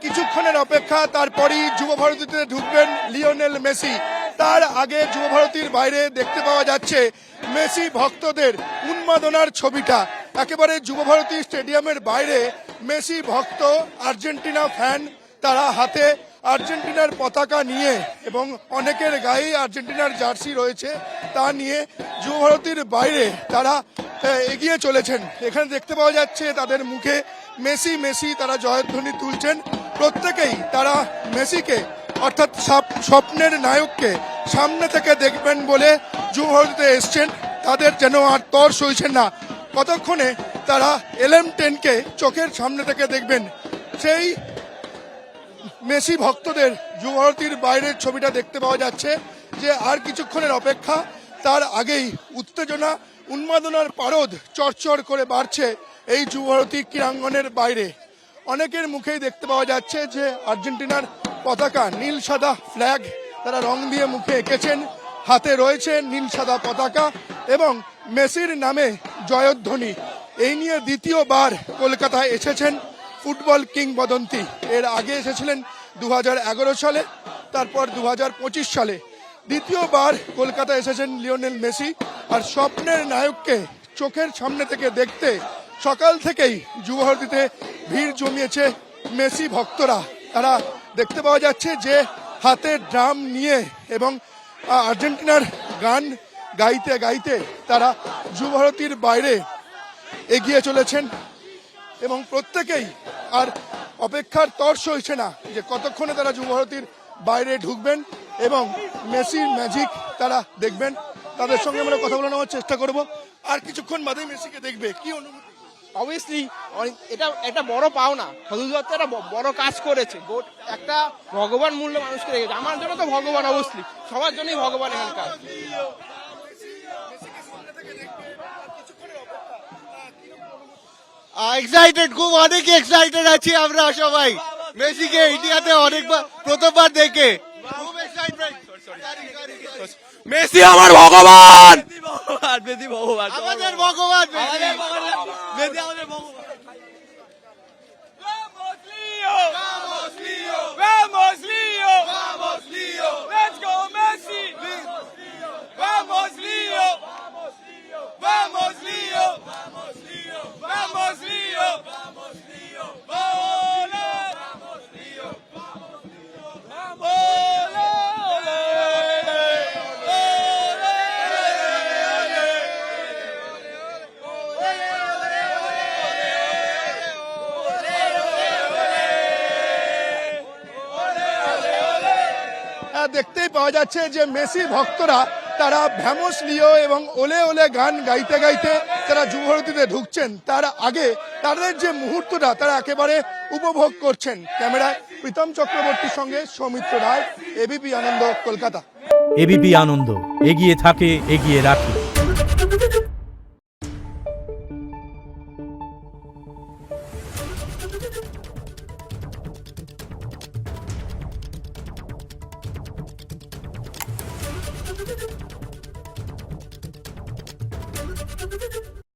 কিছুক্ষণের অপেক্ষা, তারপরই যুব ভারতীতে ঢুকবেন লিওনেল মেসি। তার আগে যুব ভারতীর বাইরে দেখতে পাওয়া যাচ্ছে মেসি ভক্তদের উন্মাদনার ছবিটা। একেবারে যুব ভারতী স্টেডিয়ামের বাইরে মেসি ভক্ত, আর্জেন্টিনা ফ্যান, তারা হাতে আর্জেন্টিনার পতাকা নিয়ে এবং অনেকের গায়ে আর্জেন্টিনার জার্সি রয়েছে তা নিয়ে যুব ভারতীর বাইরে তারা এগিয়ে চলেছেন। এখানে দেখতে পাওয়া যাচ্ছে তাদের মুখে মেসি মেসি, তারা জয়ধ্বনি তুলছেন। প্রত্যেকেই তারা মেসিকে অর্থাৎ স্বপ্নের নায়ককে সামনে থেকে দেখবেন বলে যুব ভারতীতে এসছেন। তাদের যেন আর তর সইছে না, কতক্ষণে তারা LM10কে চোখের সামনে থেকে দেখবেন। সেই মেসি ভক্তদের যুব ভারতীর বাইরের ছবিটা দেখতে পাওয়া যাচ্ছে যে আর কিছুক্ষণের অপেক্ষা, তার আগেই উত্তেজনা উন্মাদনার পারদ চরচর করে বাড়ছে এই যুব ভারতী ক্রীড়াঙ্গনের বাইরে। অনেকের মুখেই দেখতে পাওয়া যাচ্ছে যে আর্জেন্টিনার পতাকা, নীল সাদা ফ্ল্যাগ তারা রং দিয়ে মুখে এঁকেছেন, হাতে রয়েছে নীল সাদা পতাকা এবং মেসির নামে জয়ধ্বনি। এই নিয়ে দ্বিতীয়বার কলকাতায় এসেছেন ফুটবল কিংবদন্তি। এর আগে এসেছিলেন 2011 সালে, তারপর 2025 সালে। দ্বিতীয়বার কলকাতায় এসেছেন লিওনেল মেসি। আর স্বপ্নের নায়ককে চোখের সামনে থেকে দেখতে সকাল থেকেই যুব ভারতীতে ভিড় জমিয়েছে মেসি ভক্তরা। তারা দেখতে পাওয়া যাচ্ছে যে হাতে ড্রাম নিয়ে এবং আর্জেন্টিনার গান গাইতে গাইতে তারা যুব ভারতীর বাইরে এগিয়ে চলেছেন এবং প্রত্যেকেই আর অপেক্ষার তর সইছে না যে কতক্ষণে তারা যুব ভারতীর বাইরে ঢুকবেন এবং মেসির ম্যাজিক তারা দেখবেন। তাদের সঙ্গে আমরা কথা বলে নেওয়ার চেষ্টা করব। আর কিছুক্ষণ বাদেই মেসিকে দেখবে, কি অনুভূতি? অবভিয়াসলি এটা একটা বড় পাওনা। সদুদত্ত একটা বড় কাজ করেছে, একটা ভগবান মূল্য মানুষকে রেখেছে। আমার জন্য তো ভগবান, অবশ্যই সবার জন্যই ভগবান এখানকার। এক্সাইটেড, খুব অনেক এক্সাইটেড আছি আমরা সবাই মেসিকে ইন্ডিয়াতে অনেকবার, প্রথমবার দেখে খুব এক্সাইটমেন্ট। মেসি আমার ভগবান, মেসি ভগবান, আমাদের ভগবান, মেসি আমাদের ভগবান। Vamos Leo! Vamos Leo! Let's go Messi! Vamos Leo! Vamos Leo! Vamos Leo! Vamos Leo! Vamos Leo! Vamos Leo! Ole! Vamos Leo! Vamos Leo! Ole! দেখতেই পাওয়া যাচ্ছে যে মেসি ভক্তরা তারা ভ্যামোস লিও এবং ওলে ওলে গান গাইতে গাইতে তারা যুব ভারতীতে ঢুকছেন। তার আগে তাদের যে মুহূর্তটা তারা একেবারে উপভোগ করছেন। ক্যামেরায় প্রীতম চক্রবর্তীর সঙ্গে সৌমিত্র রায়, এবিপি আনন্দ, কলকাতা। এবিপি আনন্দ, এগিয়ে থাকে, এগিয়ে রাখে।